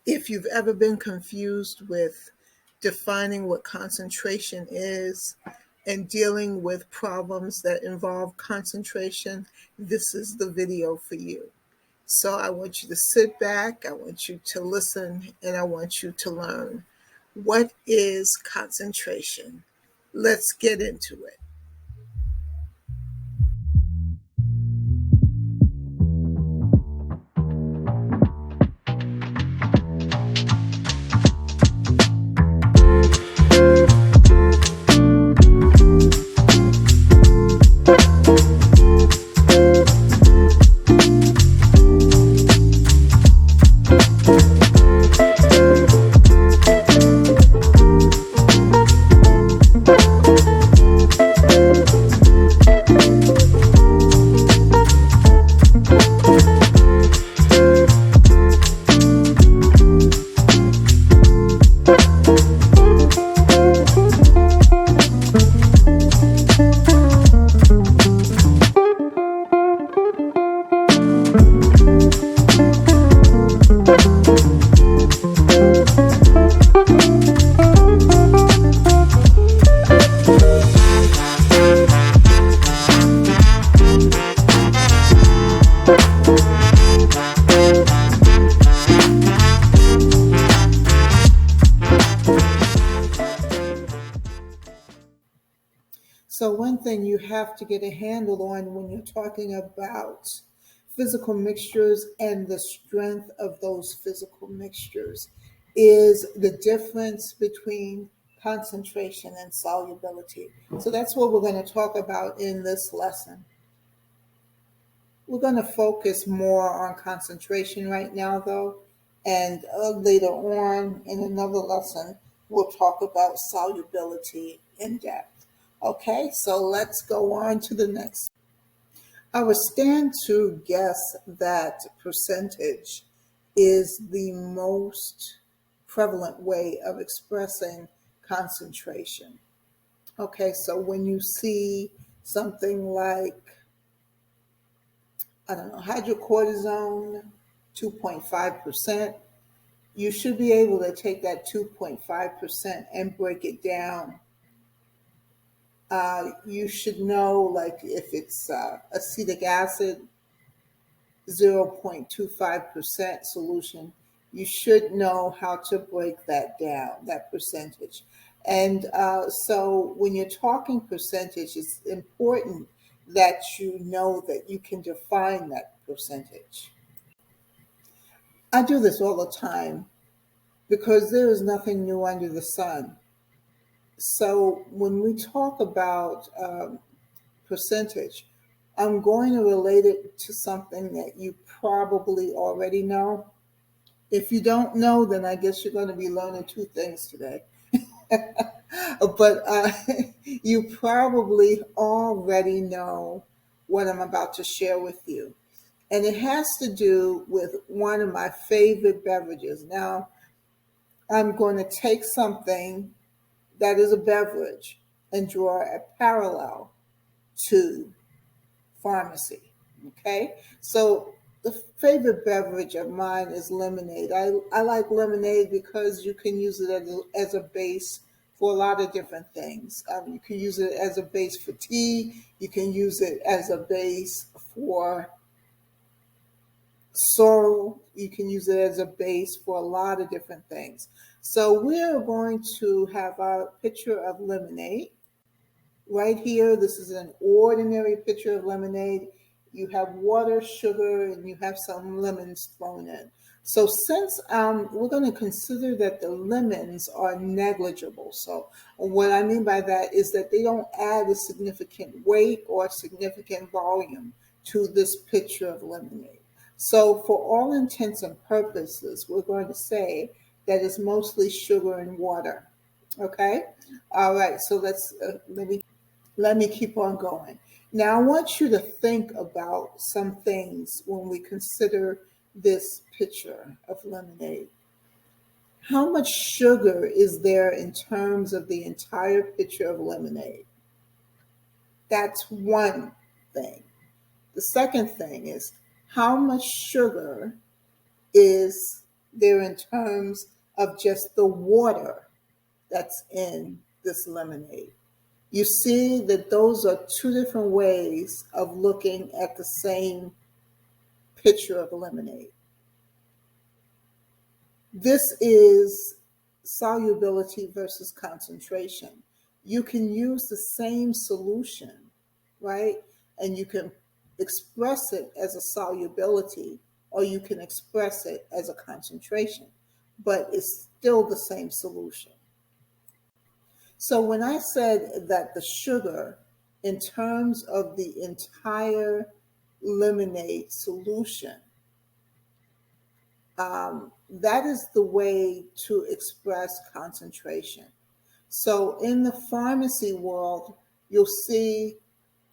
If you've ever been confused with defining what concentration is and dealing with problems that involve concentration, this is the video for you. So I want you to sit back, I want you to listen, and I want you to learn. What is concentration? Let's get into it. So, one thing you have to get a handle on when you're talking about physical mixtures and the strength of those physical mixtures is the difference between concentration and solubility. So, that's what we're going to talk about in this lesson. We're going to focus more on concentration right now, though, and later on in another lesson, we'll talk about solubility in depth. Okay, so let's go on to the next. I would stand to guess that percentage is the most prevalent way of expressing concentration. Okay, so when you see something like, I don't know, hydrocortisone, 2.5%, you should be able to take that 2.5% and break it down. You should know, like, if it's acetic acid, 0.25% solution, you should know how to break that down, that percentage. And so when you're talking percentage, it's important that you know that you can define that percentage. I do this all the time because there is nothing new under the sun. So when we talk about percentage, I'm going to relate it to something that you probably already know. If you don't know, then I guess you're going to be learning two things today. But you probably already know what I'm about to share with you. And it has to do with one of my favorite beverages. Now, I'm going to take something that is a beverage and draw a parallel to pharmacy. Okay, so the favorite beverage of mine is lemonade. I like lemonade because you can use it as a base for a lot of different things. You can use it as a base for tea. You can use it as a base for sorrel. You can use it as a base for a lot of different things. So we're going to have our pitcher of lemonade. Right here, this is an ordinary pitcher of lemonade. You have water, sugar, and you have some lemons thrown in. So since we're going to consider that the lemons are negligible. So what I mean by that is that they don't add a significant weight or significant volume to this pitcher of lemonade. So for all intents and purposes, we're going to say that it's mostly sugar and water. Okay? All right, so let me keep on going. Now, I want you to think about some things when we consider this pitcher of lemonade. How much sugar is there in terms of the entire pitcher of lemonade? That's one thing. The second thing is, how much sugar is They're in terms of just the water that's in this lemonade. You see that those are two different ways of looking at the same pitcher of lemonade. This is solubility versus concentration. You can use the same solution, right? And you can express it as a solubility, or you can express it as a concentration, but it's still the same solution. So when I said that the sugar, in terms of the entire lemonade solution, that is the way to express concentration. So in the pharmacy world, you'll see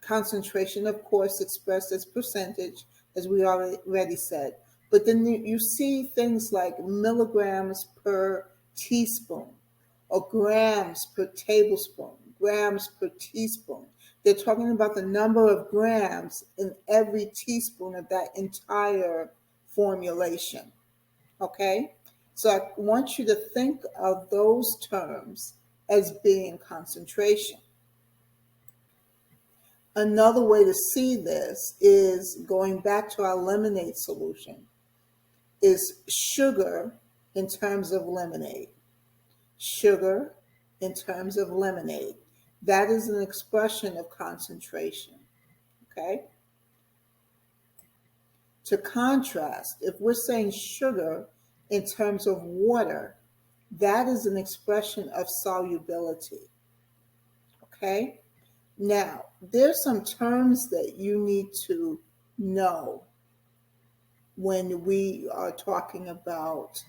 concentration, of course, expressed as percentage, as we already said. But then you see things like milligrams per teaspoon or grams per tablespoon, grams per teaspoon. They're talking about the number of grams in every teaspoon of that entire formulation. Okay? So I want you to think of those terms as being concentration. Another way to see this is going back to our lemonade solution, is sugar in terms of lemonade. Sugar in terms of lemonade. That is an expression of concentration. Okay? To contrast, if we're saying sugar in terms of water, that is an expression of solubility. Okay? Now, there's some terms that you need to know when we are talking about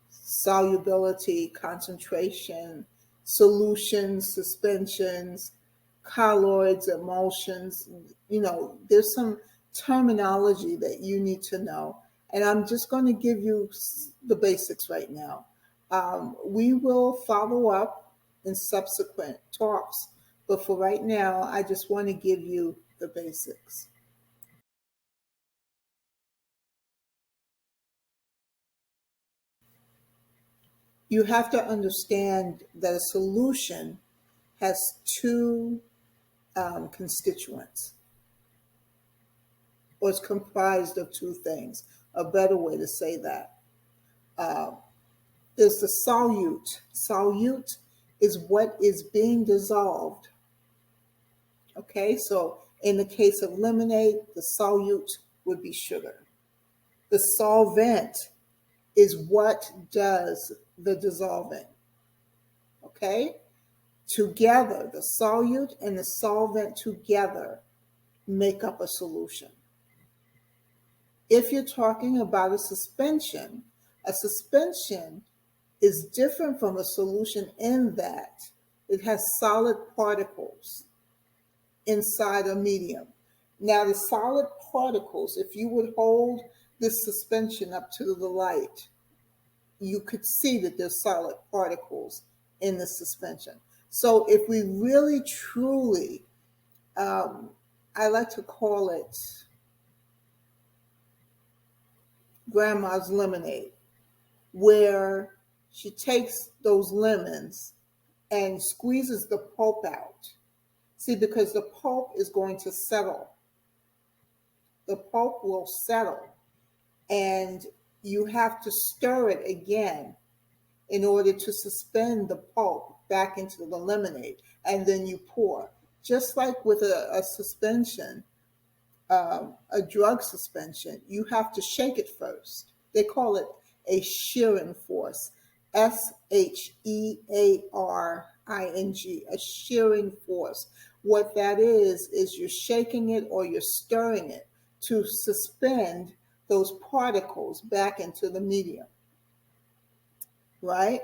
solubility, concentration, solutions, suspensions, colloids, emulsions. There's some terminology that you need to know. And I'm just going to give you the basics right now. We will follow up in subsequent talks, but for right now, I just want to give you the basics. You have to understand that a solution has two constituents, or it's comprised of two things. A better way to say that. There's the solute. Solute is what is being dissolved. Okay, so in the case of lemonade, the solute would be sugar. The solvent is what does the dissolving. Okay? Together, the solute and the solvent together make up a solution. If you're talking about a suspension is different from a solution in that it has solid particles inside a medium. Now, the solid particles, if you would hold this suspension up to the light, you could see that there's solid particles in the suspension. So if we really truly, I like to call it grandma's lemonade, where she takes those lemons and squeezes the pulp out. See, because the pulp is going to settle. The pulp will settle, and you have to stir it again in order to suspend the pulp back into the lemonade, and then you pour. Just like with a suspension, a drug suspension, you have to shake it first. They call it a shearing force, SHEARING, a shearing force. What that is you're shaking it or you're stirring it to suspend those particles back into the medium, right?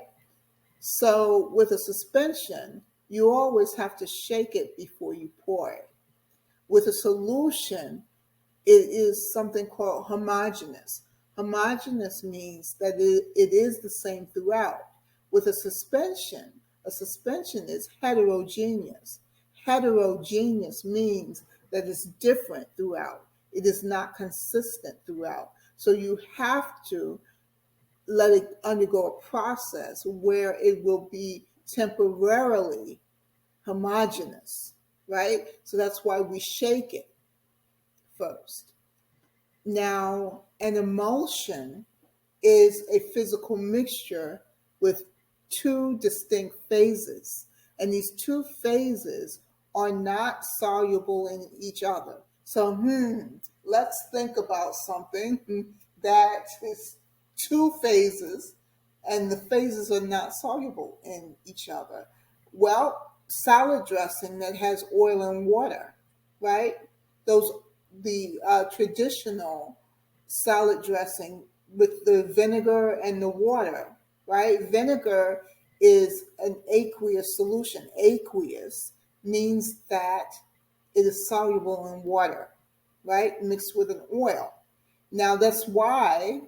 So with a suspension, you always have to shake it before you pour it. With a solution, it is something called homogeneous. Homogeneous means that it is the same throughout. With a suspension is heterogeneous. Heterogeneous means that it's different throughout. It is not consistent throughout. So you have to let it undergo a process where it will be temporarily homogeneous, right? So that's why we shake it first. Now, an emulsion is a physical mixture with two distinct phases, and these two phases are not soluble in each other. So, let's think about something that is two phases, and the phases are not soluble in each other. Well, salad dressing that has oil and water, right? Those the traditional salad dressing with the vinegar and the water, right? Vinegar is an aqueous solution. Aqueous means that it is soluble in water, right? Mixed with an oil. Now, that's why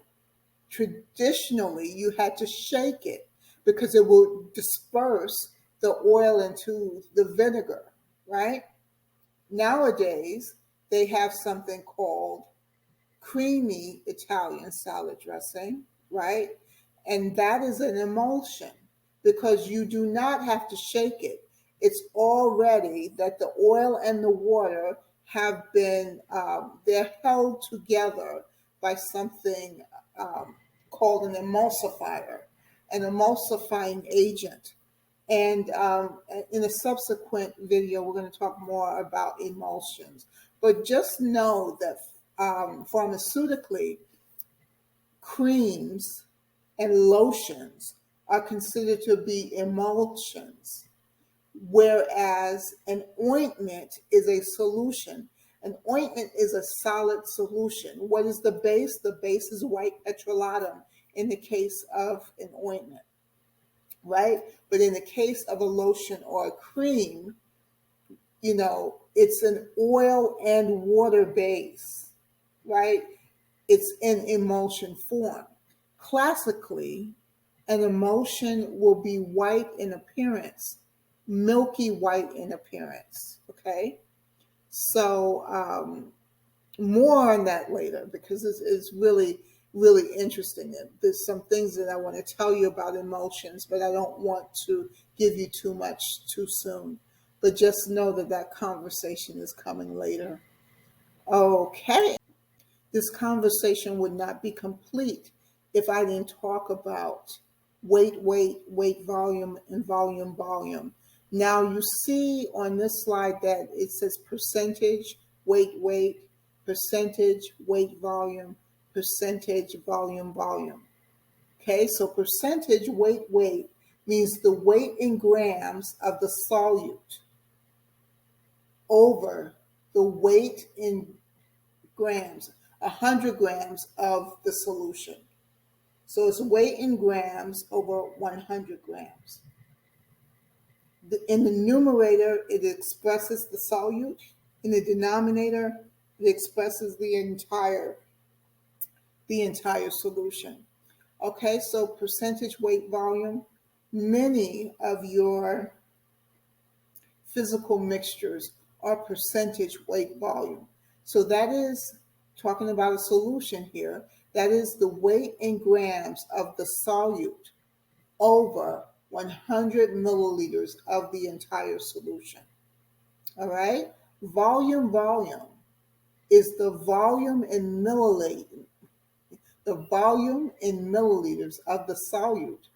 traditionally you had to shake it because it will disperse the oil into the vinegar, right? Nowadays, they have something called creamy Italian salad dressing, right? And that is an emulsion because you do not have to shake it. It's already that the oil and the water have been, they're held together by something called an emulsifier, an emulsifying agent. And in a subsequent video, we're going to talk more about emulsions. But just know that pharmaceutically, creams and lotions are considered to be emulsions, whereas an ointment is a solution. An ointment is a solid solution. What is the base? The base is white petrolatum in the case of an ointment, right? But in the case of a lotion or a cream, it's an oil and water base, right? It's in emulsion form. Classically, an emulsion will be white in appearance, milky white in appearance, okay? So more on that later because it's really, really interesting. There's some things that I want to tell you about emulsions, but I don't want to give you too much too soon. But just know that that conversation is coming later. Okay. This conversation would not be complete if I didn't talk about weight, volume, and volume. Now you see on this slide that it says percentage, weight, percentage, weight, percentage, volume. Okay, so percentage, weight means the weight in grams of the solute over the weight in grams, 100 grams of the solution. So it's weight in grams over 100 grams. In the numerator, it expresses the solute. In the denominator, it expresses the entire solution. Okay, so percentage, weight, volume. Many of your physical mixtures are percentage, weight, volume. So that is talking about a solution here. That is the weight in grams of the solute over 100 milliliters of the entire solution. All right? Volume is the volume in milliliters, of the solute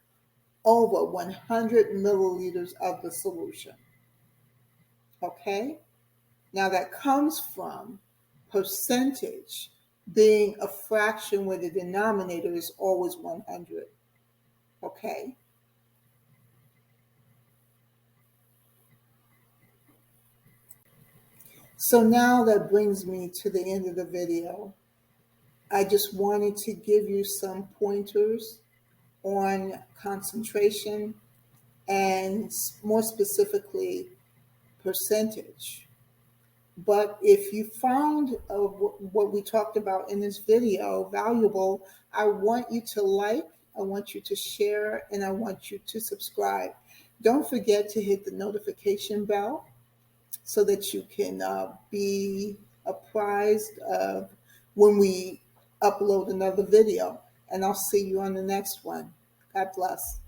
over 100 milliliters of the solution. Okay? Now that comes from percentage being a fraction where the denominator is always 100. Okay? So now that brings me to the end of the video. I just wanted to give you some pointers on concentration and more specifically percentage. But if you found what we talked about in this video valuable, I want you to like, I want you to share, and I want you to subscribe. Don't forget to hit the notification bell so that you can be apprised of when we upload another video. and I'll see you on the next one. God bless.